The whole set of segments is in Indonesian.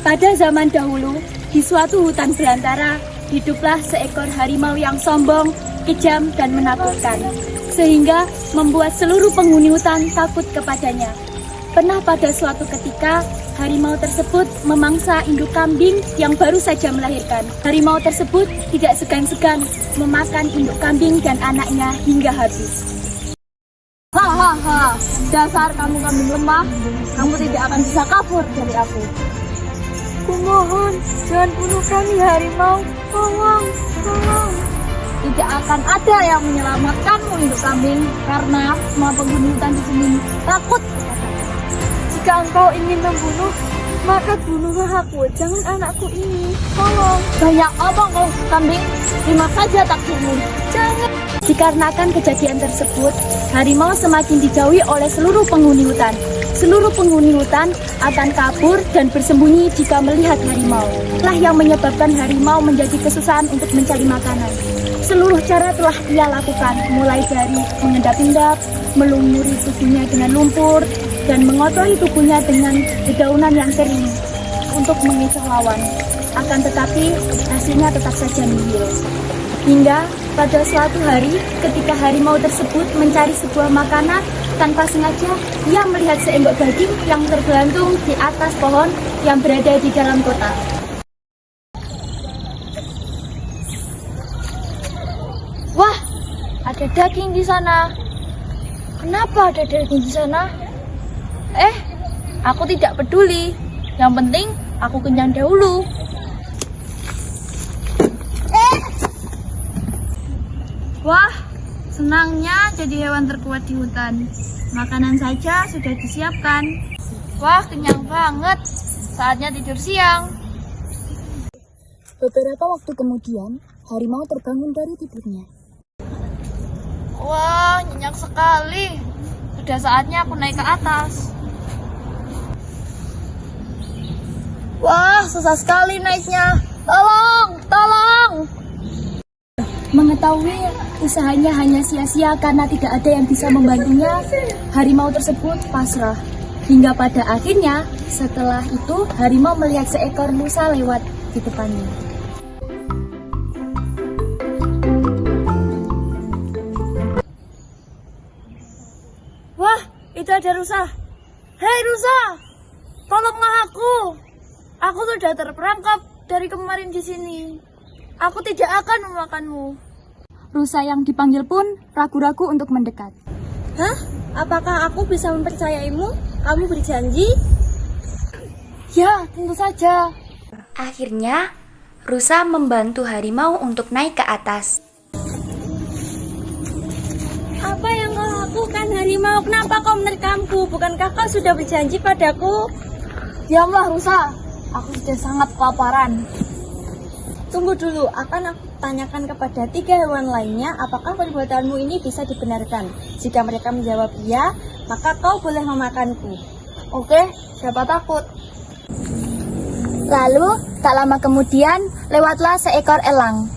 Pada zaman dahulu, di suatu hutan belantara, hiduplah seekor harimau yang sombong, kejam, dan menakutkan, sehingga membuat seluruh penghuni hutan takut kepadanya. Pernah pada suatu ketika, harimau tersebut memangsa induk kambing yang baru saja melahirkan. Harimau tersebut tidak segan-segan memakan induk kambing dan anaknya hingga habis. Hahaha, dasar kamu kambing lemah, kamu tidak akan bisa kabur dari aku. Kumohon, jangan bunuh kami harimau, tolong, tolong. Tidak akan ada yang menyelamatkanmu induk kambing, karena semua penghuni hutan di sini takut kepadamu. Jika engkau ingin membunuh, maka bunuhlah aku, jangan anakku ini, tolong. Banyak omong kau kambing, terima saja takdirmu. Jangan. Dikarenakan kejadian tersebut, harimau semakin dijauhi oleh seluruh penghuni hutan. Seluruh penghuni hutan akan kabur dan bersembunyi jika melihat harimau. Itulah yang menyebabkan harimau menjadi kesusahan untuk mencari makanan. Seluruh cara telah ia lakukan, mulai dari mengendap-endap, melumuri tubuhnya dengan lumpur, dan mengotori tubuhnya dengan dedaunan yang kering untuk mengincar lawan. Akan tetapi, hasilnya tetap saja nihil. Hingga pada suatu hari, ketika harimau tersebut mencari sebuah makanan, tanpa sengaja ia melihat seendok daging yang tergantung di atas pohon yang berada di dalam kota. Wah, ada daging di sana. Kenapa ada daging di sana? Aku tidak peduli. Yang penting aku kenyang dahulu. Wah, senangnya jadi hewan terkuat di hutan. Makanan saja sudah disiapkan. Wah, kenyang banget. Saatnya tidur siang. Beberapa waktu kemudian, harimau terbangun dari tidurnya. Wah, nyenyak sekali. Sudah saatnya aku naik ke atas. Wah, susah sekali naiknya. Tolong, tolong. Mengetahui usahanya hanya sia-sia karena tidak ada yang bisa membantunya, harimau tersebut pasrah. Hingga pada akhirnya, setelah itu harimau melihat seekor rusa lewat di depannya. Wah, itu ada rusa. Hei rusa, tolonglah aku. Aku sudah terperangkap dari kemarin di sini. Aku tidak akan memakanmu. Rusa yang dipanggil pun ragu-ragu untuk mendekat. Hah? Apakah aku bisa mempercayaimu? Kamu berjanji? Ya, tentu saja. Akhirnya, rusa membantu harimau untuk naik ke atas. Apa yang kau lakukan harimau? Kenapa kau menerkamku? Bukankah kau sudah berjanji padaku? Diamlah rusa, aku sudah sangat kelaparan. Tunggu dulu, akan aku tanyakan kepada 3 hewan lainnya apakah perbuatanmu ini bisa dibenarkan. Jika mereka menjawab iya, maka kau boleh memakanku. Oke, siapa takut? Lalu, tak lama kemudian, lewatlah seekor elang.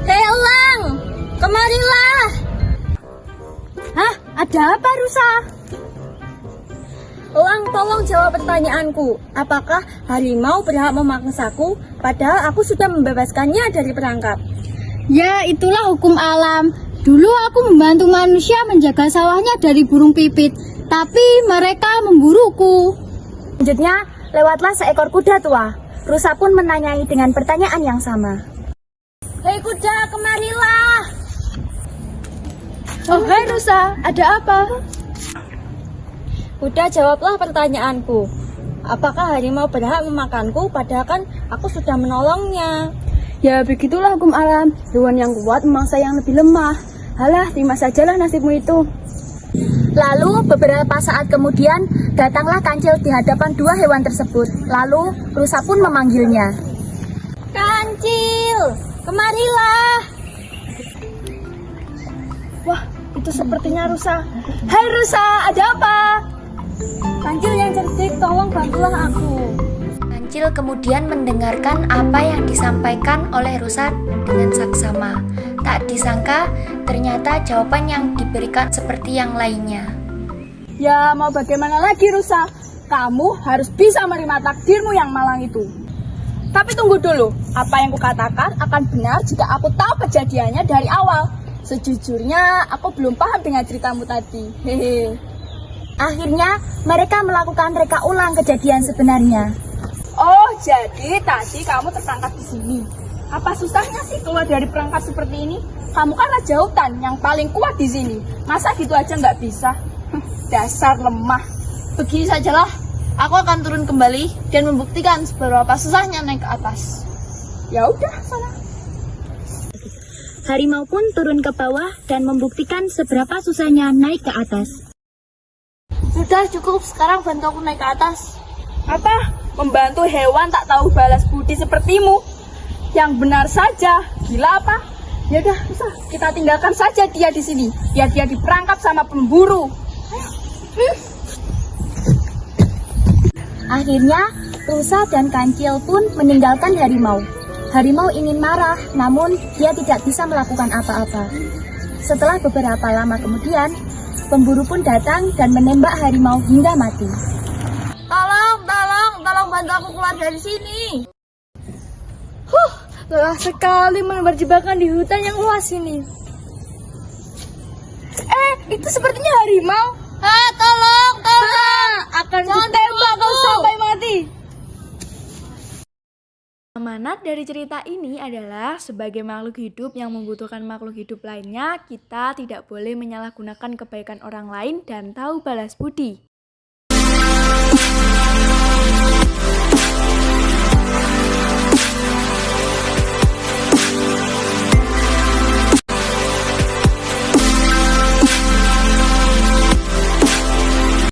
Hei elang, kemarilah. Hah? Ada apa rusa? Elang, tolong jawab pertanyaanku. Apakah harimau berhak memaksaku padahal aku sudah membebaskannya dari perangkap? Ya, itulah hukum alam. Dulu aku membantu manusia menjaga sawahnya dari burung pipit, tapi mereka memburuku. Selanjutnya, lewatlah seekor kuda tua. Rusa pun menanyai dengan pertanyaan yang sama. Hei kuda, kemarilah. Oh, hei rusa, ada apa? Kuda, jawablah pertanyaanku. Apakah harimau berhak memakanku padahal kan aku sudah menolongnya? Ya, begitulah hukum alam. Hewan yang kuat memangsa yang lebih lemah. Halah, terima sajalah nasibmu itu. Lalu, beberapa saat kemudian, datanglah kancil di hadapan 2 hewan tersebut. Lalu, rusa pun memanggilnya. Kancil, kemarilah. Wah, itu sepertinya rusa. Hai rusa, ada apa? Kancil yang cerdik, tolong bantulah aku. Kancil kemudian mendengarkan apa yang disampaikan oleh rusa dengan saksama. Tak disangka, ternyata jawaban yang diberikan seperti yang lainnya. Ya mau bagaimana lagi Rusa? Kamu harus bisa menerima takdirmu yang malang itu. Tapi tunggu dulu, apa yang kukatakan akan benar jika aku tahu kejadiannya dari awal. Sejujurnya aku belum paham dengan ceritamu tadi. Hehe. Akhirnya mereka melakukan reka ulang kejadian sebenarnya. Oh, jadi tadi kamu terperangkap di sini. Apa susahnya sih keluar dari perangkap seperti ini? Kamu kan raja hutan yang paling kuat di sini. Masa gitu aja nggak bisa? Dasar lemah. Begini sajalah, aku akan turun kembali dan membuktikan seberapa susahnya naik ke atas. Ya udah, sana. Harimau pun turun ke bawah dan membuktikan seberapa susahnya naik ke atas. Sudah cukup, sekarang bantu aku naik ke atas. Apa? Membantu hewan tak tahu balas budi sepertimu? Yang benar saja, gila apa? Ya udah, bisa kita tinggalkan saja dia di sini, biar dia diperangkap sama pemburu. Akhirnya, Rusa dan Kancil pun meninggalkan harimau. Harimau ingin marah, namun dia tidak bisa melakukan apa-apa. Setelah beberapa lama kemudian, pemburu pun datang dan menembak harimau hingga mati. Tolong bantu aku keluar dari sini. Lelah sekali menebar jebakan di hutan yang luas ini. Itu sepertinya harimau. Tolong. Akan Jangan ditembak bunuh kau aku. sampai mati. Amanat dari cerita ini adalah sebagai makhluk hidup yang membutuhkan makhluk hidup lainnya, kita tidak boleh menyalahgunakan kebaikan orang lain dan tahu balas budi.